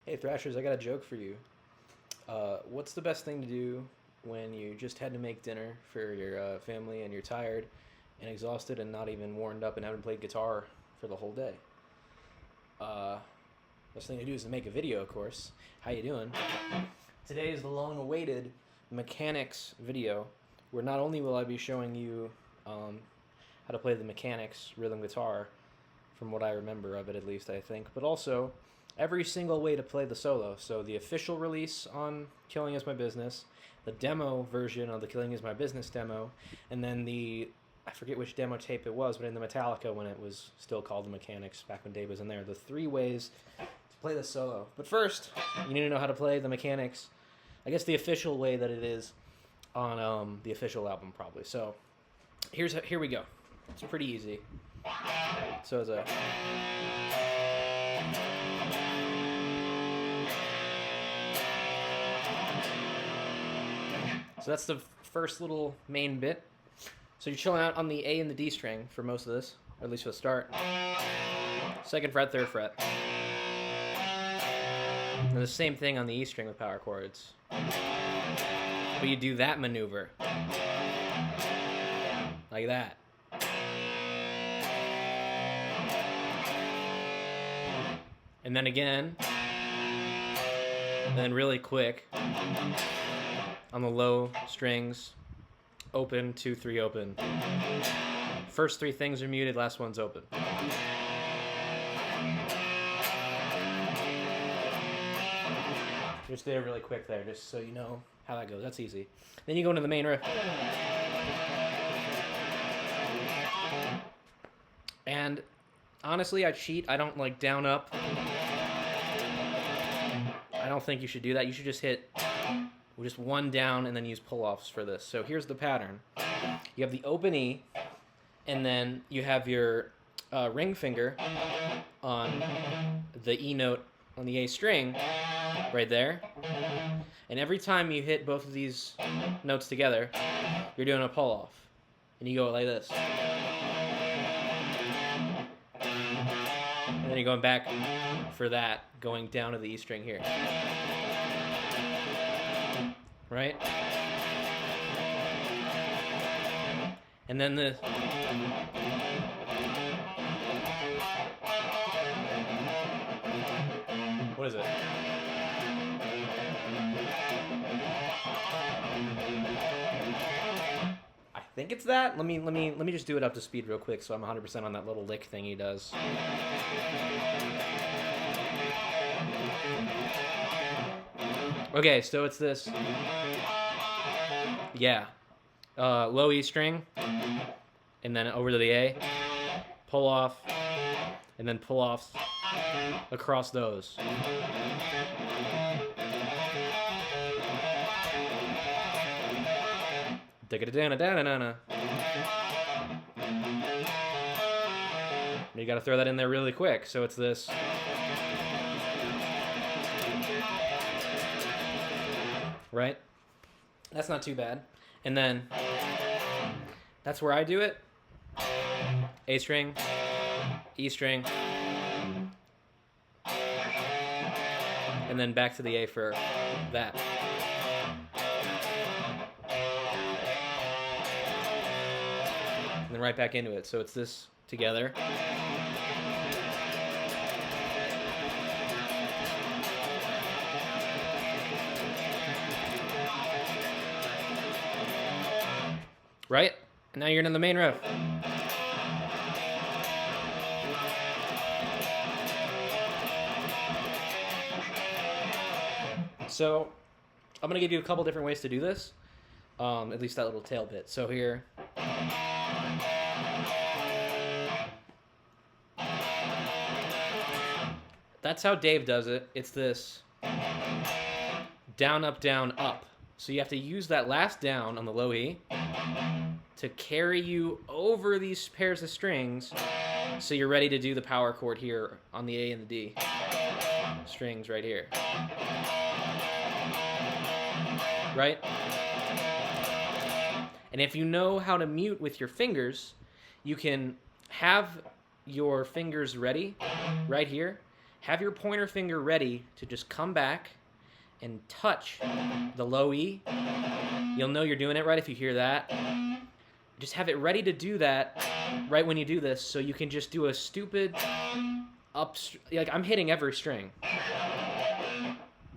Hey Thrashers, I got a joke for you. What's the best thing to do when you just had to make dinner for your family and you're tired and exhausted and not even warmed up and haven't played guitar for the whole day? Uh, Best thing to do is to make a video, of course. How you doing? Today is the long-awaited Mechanix video, where not only will I be showing you how to play the Mechanix rhythm guitar, from what I remember of it at least, I think, but also every single way to play the solo. So the official release on Killing Is My Business, the demo version of the Killing Is My Business demo, and then I forget which demo tape it was, but in the Metallica when it was still called the Mechanix back when Dave was in there, the 3 ways to play the solo. But first, you need to know how to play the Mechanix, I guess the official way that it is on the official album probably. So here we go. It's pretty easy. So that's the first little main bit. So you're chilling out on the A and the D string for most of this, or at least for the start. 2nd fret, 3rd fret. And the same thing on the E string with power chords. But you do that maneuver. Like that. And then again. And then really quick. On the low strings. Open, 2, 3, open. First 3 things are muted, last one's open. Just did it really quick there, just so you know how that goes. That's easy. Then you go into the main riff. And honestly, I cheat. I don't like down up. I don't think you should do that. You should just hit just 1 down and then use pull-offs for this. So here's the pattern. You have the open E, and then you have your ring finger on the E note on the A string right there. And every time you hit both of these notes together, you're doing a pull-off. And you go like this. And then you're going back for that, going down to the E string here. Right? And then what is it? I think it's that. Let me just do it up to speed real quick so I'm 100% on that little lick thing he does. Okay, so it's this. Yeah. Low E string, and then over to the A, pull off, and then pull offs across those. You gotta throw that in there really quick, so it's this. Right? That's not too bad. And then that's where I do it. A string, E string, and then back to the A for that. And then right back into it. So it's this together. Right? And now you're in the main riff. So, I'm going to give you a couple different ways to do this. At least that little tail bit. So here. That's how Dave does it. It's this down, up, down, up. So you have to use that last down on the low E to carry you over these pairs of strings so you're ready to do the power chord here on the A and the D strings right here. Right? And if you know how to mute with your fingers, you can have your fingers ready right here have your pointer finger ready to just come back and touch the low E. You'll know you're doing it right if you hear that. Just have it ready to do that right when you do this, so you can just do a stupid like I'm hitting every string.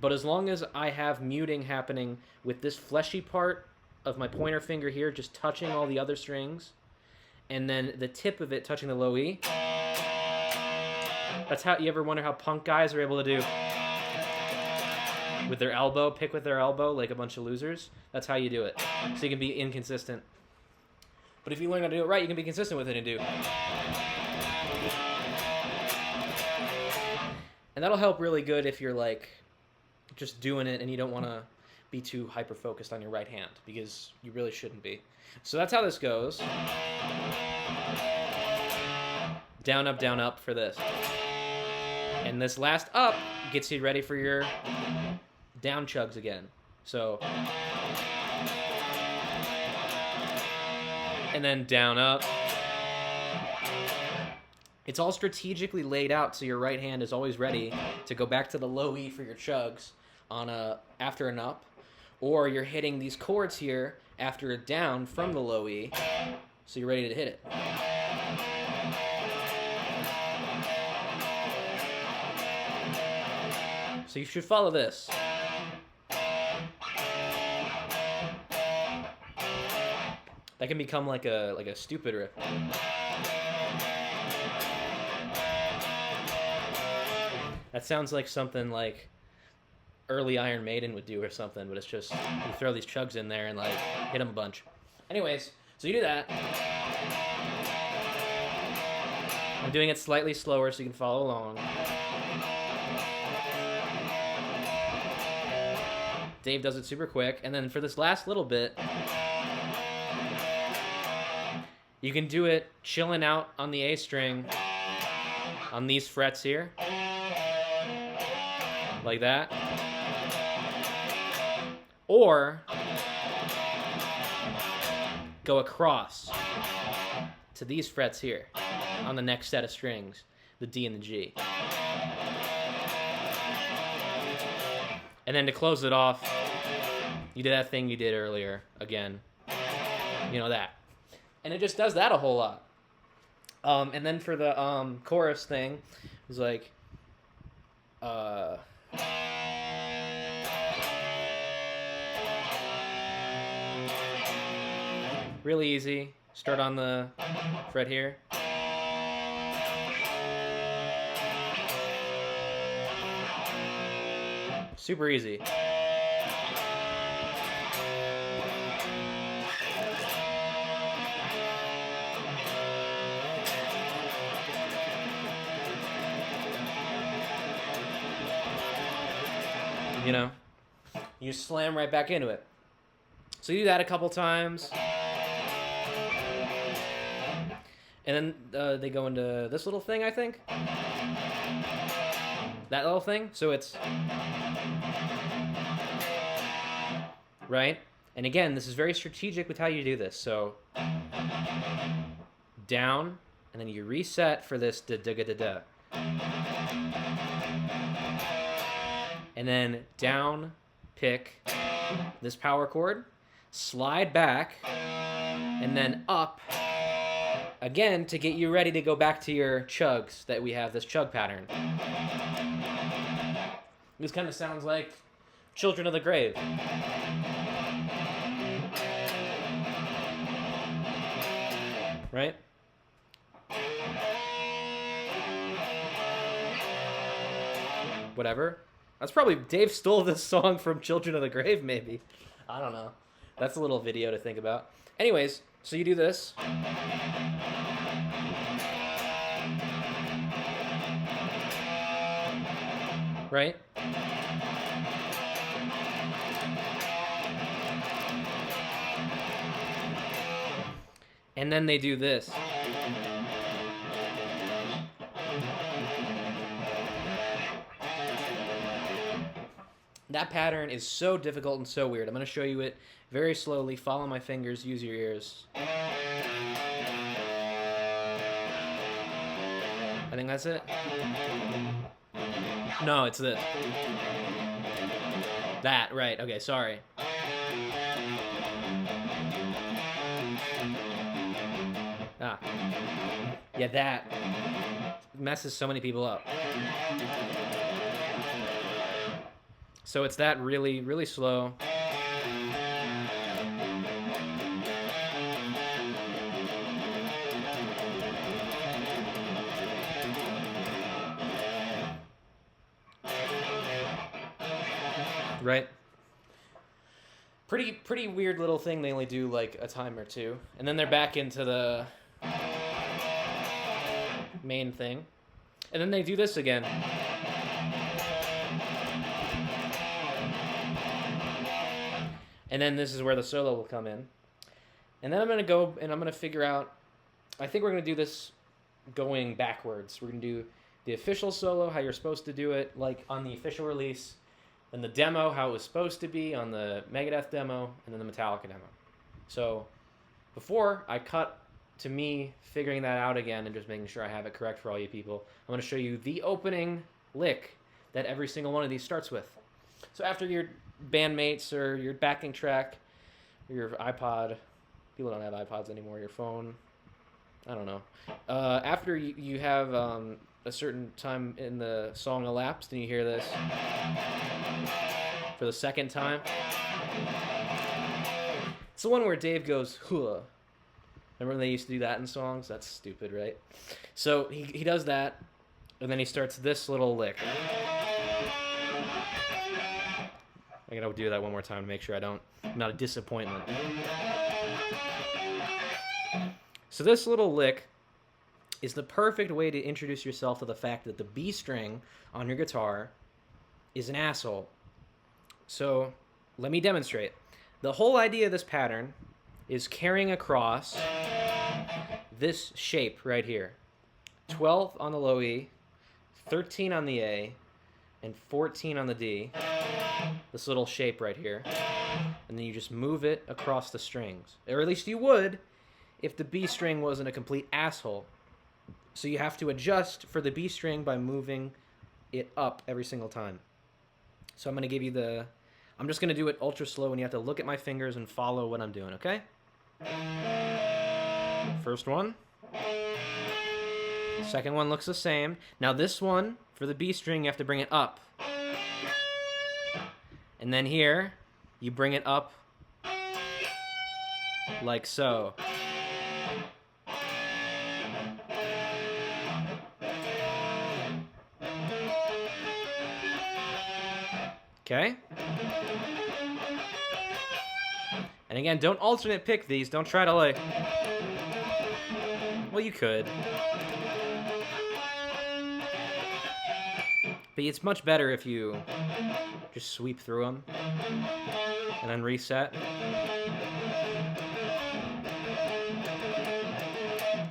But as long as I have muting happening with this fleshy part of my pointer finger here just touching all the other strings, and then the tip of it touching the low E, that's how you ever wonder how punk guys are able to do with their elbow, pick with their elbow like a bunch of losers. That's how you do it. So you can be inconsistent. But if you learn how to do it right, you can be consistent with it and do. And that'll help really good if you're like just doing it and you don't want to be too hyper-focused on your right hand, because you really shouldn't be. So that's how this goes. Down, up for this. And this last up gets you ready for your down chugs again. So, and then down, up. It's all strategically laid out so your right hand is always ready to go back to the low E for your chugs on after an up, or you're hitting these chords here after a down from the low E, so you're ready to hit it. So you should follow this. That can become like a stupid riff. That sounds like something like early Iron Maiden would do or something, but it's just you throw these chugs in there and like hit them a bunch. Anyways, so you do that. I'm doing it slightly slower so you can follow along. Dave does it super quick, and then for this last little bit, you can do it chilling out on the A string on these frets here. Like that. Or go across to these frets here on the next set of strings, the D and the G. And then to close it off, you do that thing you did earlier again. You know that. And it just does that a whole lot. And then for the chorus thing, it was like... really easy. Start on the fret here. Super easy. You know, you slam right back into it. So you do that a couple times. And then they go into this little thing, I think. That little thing. So it's... right? And again, this is very strategic with how you do this. So down, and then you reset for this da-da-da-da. And then down, pick this power chord, slide back, and then up again to get you ready to go back to your chugs that we have, this chug pattern. This kind of sounds like Children of the Grave. Right? Whatever. That's probably... Dave stole this song from Children of the Grave, maybe. I don't know. That's a little video to think about. Anyways, so you do this. Right? And then they do this. That pattern is so difficult and so weird. I'm going to show you it very slowly. Follow my fingers. Use your ears. I think that's it. No, it's this. That, right. Okay, sorry. Ah. Yeah, that messes so many people up. So it's that really, really slow. Right? Pretty weird little thing. They only do like a time or two, and then they're back into the main thing, and then they do this again. And then this is where the solo will come in. And then I'm going to go and I'm going to figure out, I think we're going to do this going backwards. We're going to do the official solo, how you're supposed to do it, like on the official release, then the demo, how it was supposed to be on the Megadeth demo, and then the Metallica demo. So before I cut to me figuring that out again and just making sure I have it correct for all you people, I'm going to show you the opening lick that every single one of these starts with. So after your bandmates or your backing track or your iPod, people don't have iPods anymore, your phone, I don't know. After you have a certain time in the song elapsed and you hear this for the second time. It's the one where Dave goes, "Hua." Remember when they used to do that in songs? That's stupid, right? So he does that, and then he starts this little lick. I'm going to do that one more time to make sure I'm not a disappointment. So this little lick is the perfect way to introduce yourself to the fact that the B string on your guitar is an asshole. So let me demonstrate. The whole idea of this pattern is carrying across this shape right here. 12 on the low E, 13 on the A, and 14 on the D. This little shape right here. And then you just move it across the strings. Or at least you would if the B string wasn't a complete asshole. So you have to adjust for the B string by moving it up every single time. So I'm going to give you I'm just going to do it ultra slow, and you have to look at my fingers and follow what I'm doing, okay? First one. Second one looks the same. Now this one, for the B string, you have to bring it up. And then here, you bring it up like so. Okay? And again, don't alternate pick these. Don't try to like... Well, you could. But it's much better if you just sweep through them and then reset.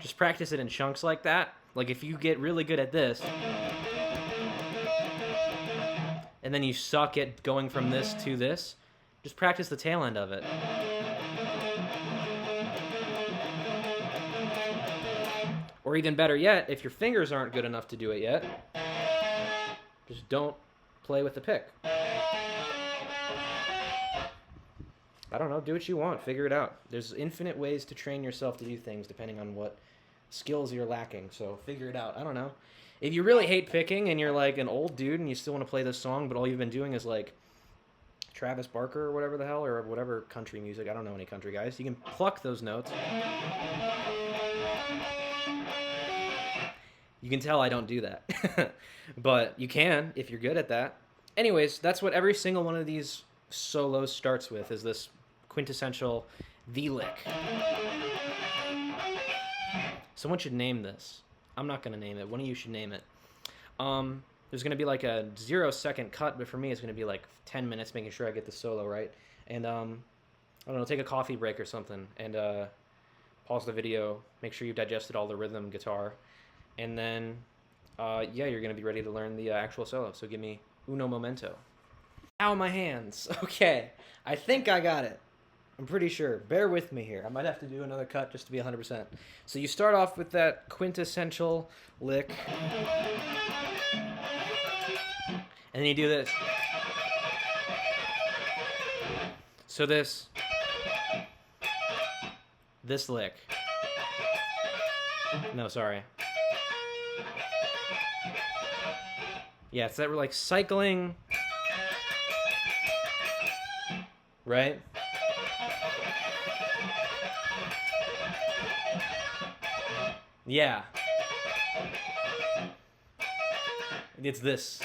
Just practice it in chunks like that. Like if you get really good at this, and then you suck at going from this to this, just practice the tail end of it. Or even better yet, if your fingers aren't good enough to do it yet, just don't play with the pick. I don't know, do what you want, figure it out. There's infinite ways to train yourself to do things depending on what skills you're lacking, so figure it out. I don't know. If you really hate picking and you're like an old dude and you still want to play this song, but all you've been doing is like Travis Barker or whatever the hell, or whatever country music, I don't know any country guys, you can pluck those notes. You can tell I don't do that. But you can if you're good at that. Anyways, that's what every single one of these solos starts with, is this quintessential the lick. Someone should name this. I'm not going to name it. One of you should name it. There's going to be like a 0-second cut, but for me it's going to be like 10 minutes making sure I get the solo right. And I don't know, take a coffee break or something and pause the video, make sure you've digested all the rhythm guitar, and then yeah, you're going to be ready to learn the actual solo. So give me uno momento. Ow, my hands. Okay, I think I got it. I'm pretty sure. Bear with me here. I might have to do another cut just to be 100%. So you start off with that quintessential lick. And then you do this. So this lick. No, sorry. Yeah, it's that we're like cycling, right? Yeah. It's this.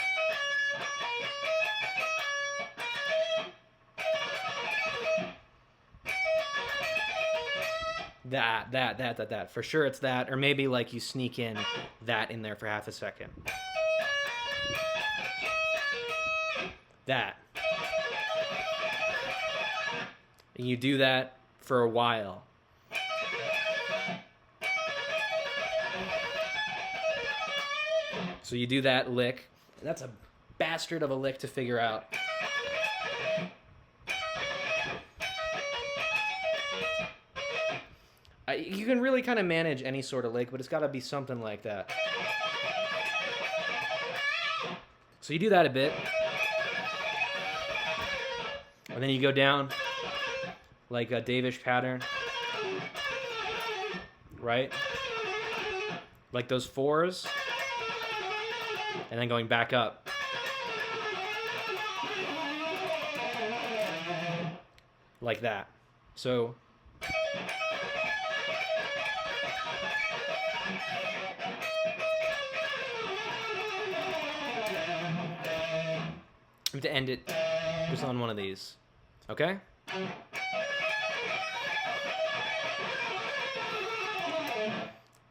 That. For sure it's that. Or maybe like you sneak in that in there for half a second. That. And you do that for a while. So you do that lick. That's a bastard of a lick to figure out. You can really kind of manage any sort of lick, but it's got to be something like that. So you do that a bit. And then you go down like a Davish pattern. Right? Like those fours. And then going back up. Like that. So to end it just on one of these. Okay?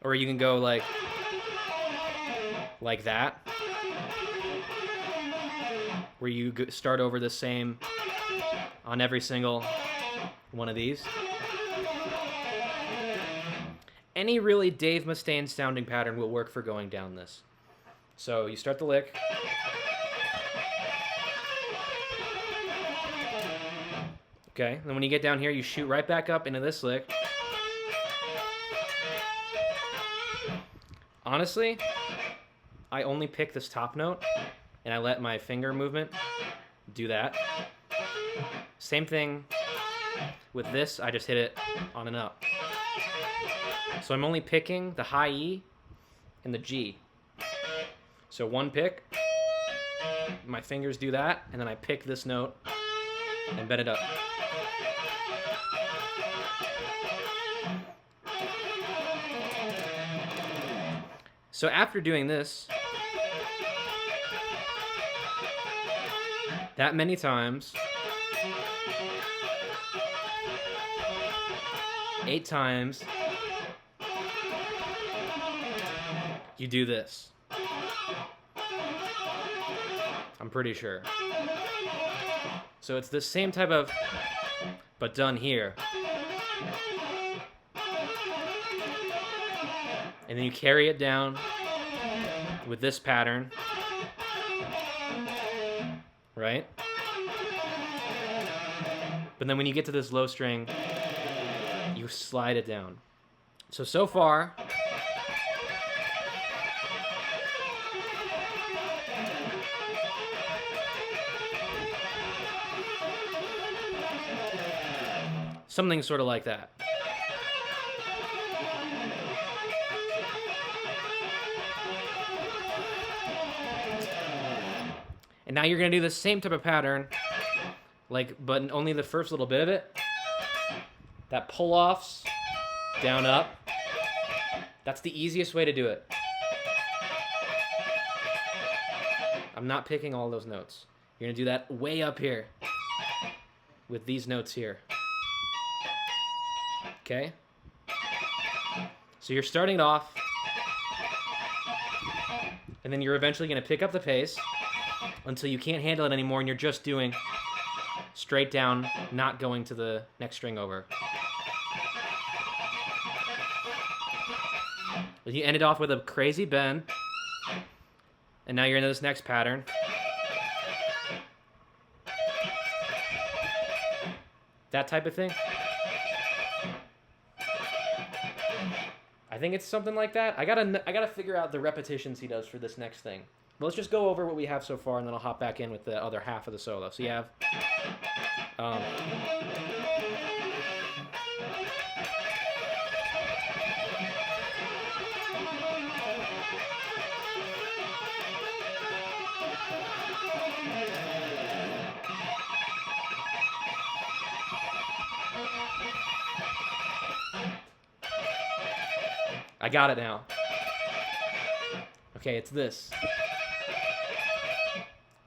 Or you can go like that. Where you start over the same on every single one of these. Any really Dave Mustaine sounding pattern will work for going down this. So you start the lick. Okay, and then when you get down here, you shoot right back up into this lick. Honestly, I only pick this top note, and I let my finger movement do that. Same thing with this, I just hit it on and up. So I'm only picking the high E and the G. So one pick, my fingers do that, and then I pick this note and bend it up. So after doing this that many times, 8 times, you do this. I'm pretty sure. So it's the same type of, but done here. And then you carry it down with this pattern, right? But then when you get to this low string, you slide it down. So far, something sort of like that. And now you're going to do the same type of pattern, but only the first little bit of it. That pull-offs, down, up. That's the easiest way to do it. I'm not picking all those notes. You're going to do that way up here with these notes here. Okay? So you're starting it off, and then you're eventually going to pick up the pace until you can't handle it anymore, and you're just doing straight down, not going to the next string over. You ended off with a crazy bend, and now you're into this next pattern. That type of thing. I think it's something like that. I gotta figure out the repetitions he does for this next thing. But let's just go over what we have so far, and then I'll hop back in with the other half of the solo. So you have... I got it now. Okay, it's this.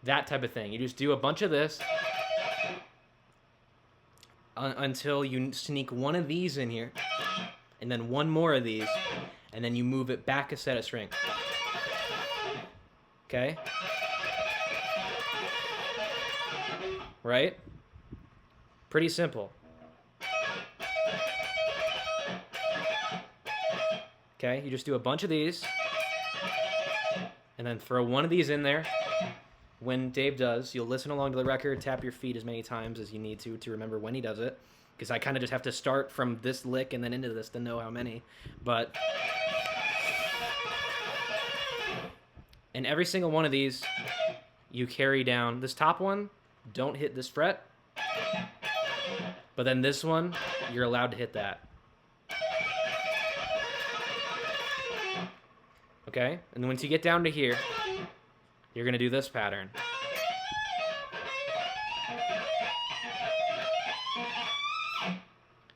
That type of thing. You just do a bunch of this until you sneak one of these in here, and then one more of these, and then you move it back a set of strings. Okay? Right? Pretty simple. Okay, you just do a bunch of these, and then throw one of these in there. When Dave does, you'll listen along to the record, tap your feet as many times as you need to remember when he does it. Because I kind of just have to start from this lick and then into this to know how many. But... and every single one of these, you carry down. This top one, don't hit this fret. But then this one, you're allowed to hit that. Okay? And then once you get down to here, you're going to do this pattern.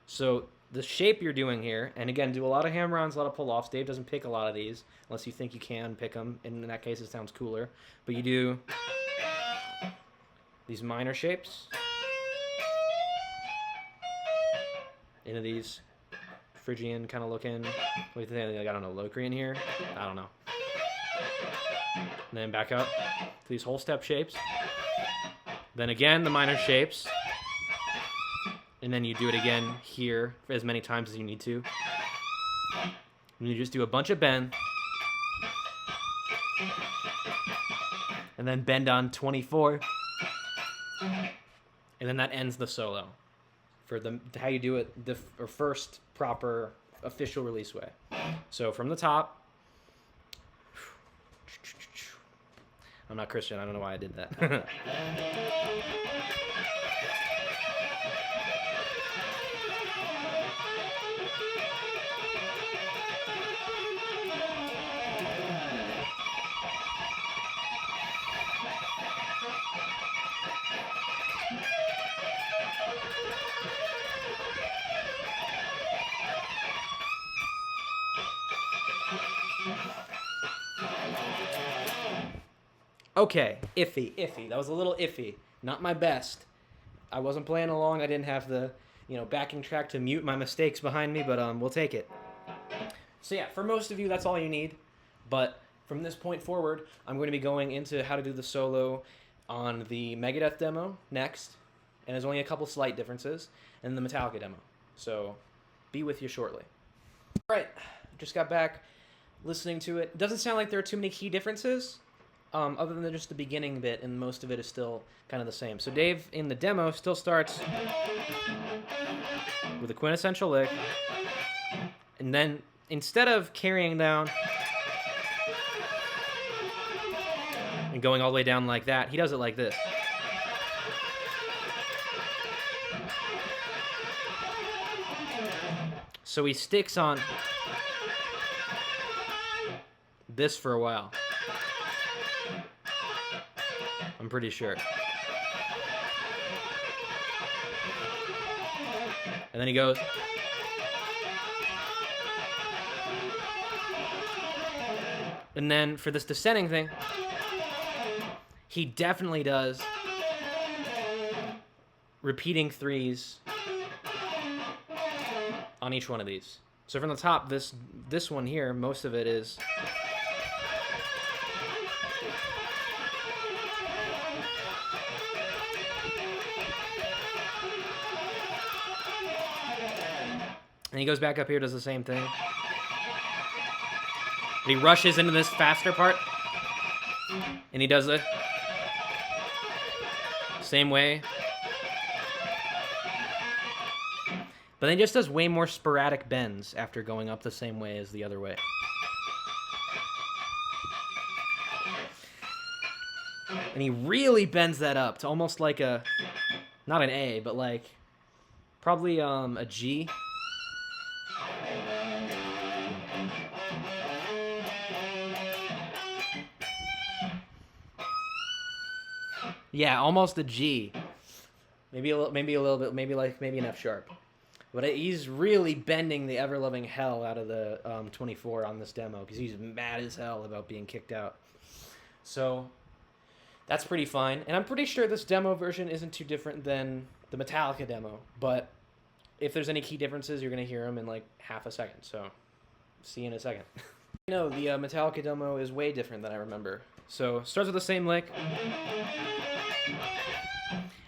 So the shape you're doing here, and again, do a lot of hammer-ons, a lot of pull-offs. Dave doesn't pick a lot of these, unless you think you can pick them. And in that case, it sounds cooler. But you do these minor shapes into these Phrygian kind of looking, what do you think? Like, I don't know, Locrian here? I don't know. And then back up to these whole step shapes. Then again, the minor shapes. And then you do it again here for as many times as you need to. And you just do a bunch of bend. And then bend on 24. And then that ends the solo. For how you do it the first proper official release way. So from the top, I'm not Christian, I don't know why I did that. Okay, iffy. That was a little iffy. Not my best. I wasn't playing along. I didn't have the, backing track to mute my mistakes behind me, but we'll take it. So yeah, for most of you, that's all you need. But from this point forward, I'm going to be going into how to do the solo on the Megadeth demo next, and there's only a couple slight differences, and the Metallica demo. So be with you shortly. All right, just got back listening to it. Doesn't sound like there are too many key differences. Other than just the beginning bit, and most of it is still kind of the same. So Dave, in the demo, still starts with a quintessential lick, and then instead of carrying down and going all the way down like that, he does it like this. So he sticks on this for a while. I'm pretty sure. And then he goes. And then for this descending thing, he definitely does repeating threes on each one of these. So from the top, this one here, most of it is... And he goes back up here, does the same thing. And he rushes into this faster part. And he does it same way. But then he just does way more sporadic bends after going up the same way as the other way. And he really bends that up to almost like a, not an A, but like probably a G. Yeah, almost a G. Maybe a little bit, maybe an F sharp. But he's really bending the ever-loving hell out of the 24 on this demo because he's mad as hell about being kicked out. So that's pretty fine. And I'm pretty sure this demo version isn't too different than the Metallica demo. But if there's any key differences, you're going to hear them in like half a second. So see you in a second. No, the Metallica demo is way different than I remember. So it starts with the same lick.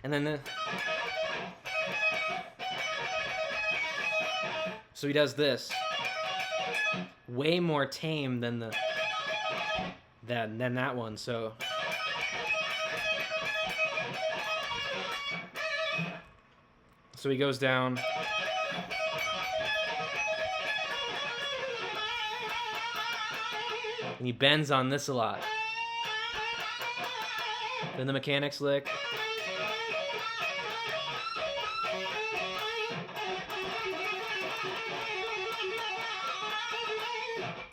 And then so he does this. Way more tame than that one. So he goes down. And he bends on this a lot. Then the Mechanix lick.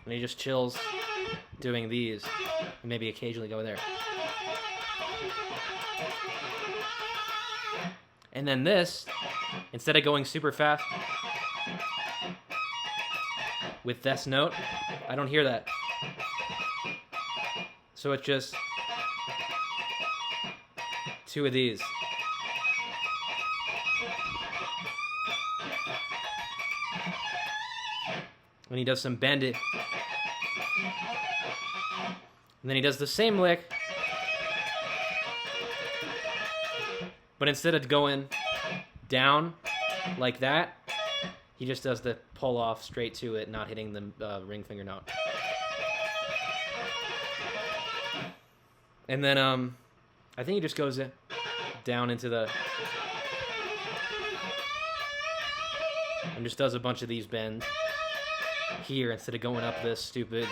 And he just chills doing these. And maybe occasionally go there. And then this, instead of going super fast with this note, I don't hear that. So it's just two of these. When he does some bend it. And then he does the same lick. But instead of going down like that, he just does the pull off straight to it, not hitting the ring finger note. And then I think he just goes down into the... and just does a bunch of these bends here instead of going up this stupid...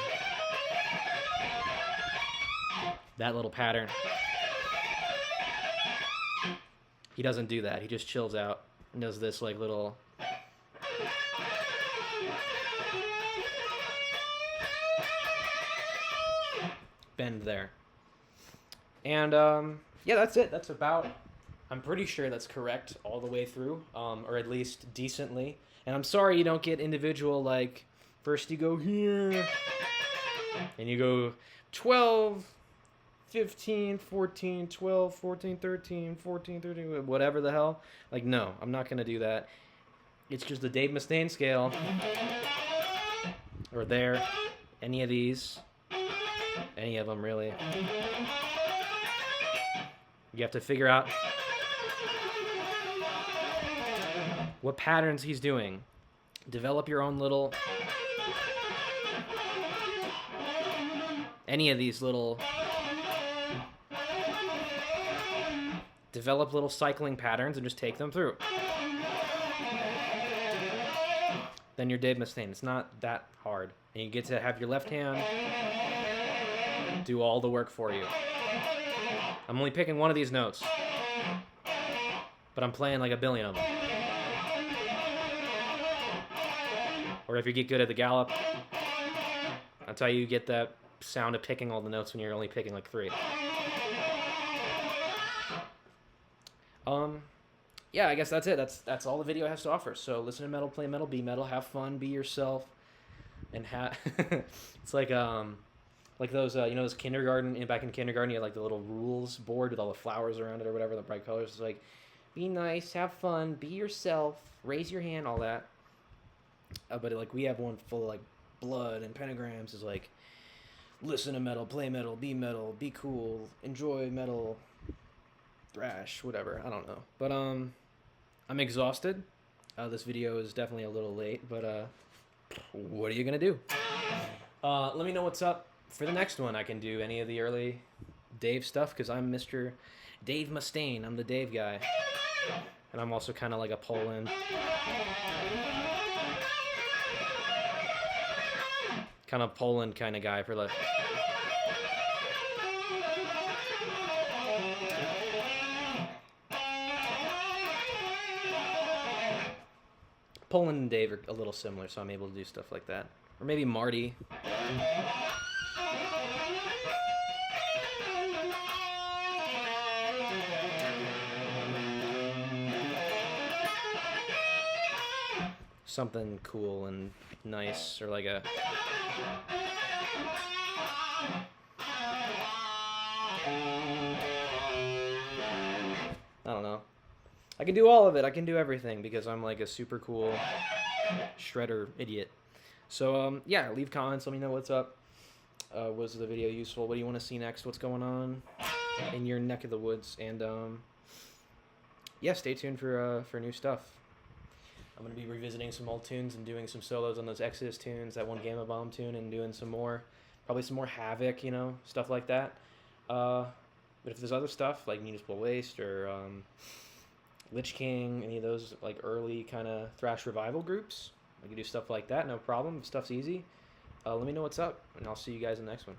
that little pattern. He doesn't do that. He just chills out and does this like little... bend there. And yeah, that's it. That's about... I'm pretty sure that's correct all the way through, or at least decently. And I'm sorry you don't get individual, like, first you go here, and you go 12, 15, 14, 12, 14, 13, 14, 13, whatever the hell. Like, no, I'm not going to do that. It's just the Dave Mustaine scale. Or there. Any of these. Any of them, really. You have to figure out what patterns he's doing. Develop your own little... any of these little... develop little cycling patterns and just take them through. Then you're Dave Mustaine. It's not that hard. And you get to have your left hand do all the work for you. I'm only picking one of these notes, but I'm playing like a billion of them. Or if you get good at the gallop, that's how you get that sound of picking all the notes when you're only picking like 3. Yeah, I guess that's it. That's all the video has to offer. So listen to metal, play metal, be metal, have fun, be yourself, and it's like those you know, those kindergarten, back in kindergarten you had like the little rules board with all the flowers around it or whatever, the bright colors. It's like, be nice, have fun, be yourself, raise your hand, all that. But like we have one full of like blood and pentagrams. Is like, listen to metal, play metal, be cool, enjoy metal, thrash, whatever. I don't know. But I'm exhausted. This video is definitely a little late, but what are you gonna do? Let me know what's up for the next one. I can do any of the early Dave stuff because I'm Mr. Dave Mustaine. I'm the Dave guy. And I'm also kind of like a Poland. Kind of Poland kind of guy for the... Poland and Dave are a little similar, so I'm able to do stuff like that. Or maybe Marty. Something cool and nice, or like a... I don't know. I can do all of it. I can do everything because I'm like a super cool shredder idiot. So, yeah, leave comments. Let me know what's up. Was the video useful? What do you want to see next? What's going on in your neck of the woods? And, yeah, stay tuned for new stuff. I'm going to be revisiting some old tunes and doing some solos on those Exodus tunes, that one Gamma Bomb tune, and doing some more, probably some more Havoc, you know, stuff like that. But if there's other stuff, like Municipal Waste or Lich King, any of those, like, early kind of thrash revival groups, I can do stuff like that, no problem. If stuff's easy, let me know what's up, and I'll see you guys in the next one.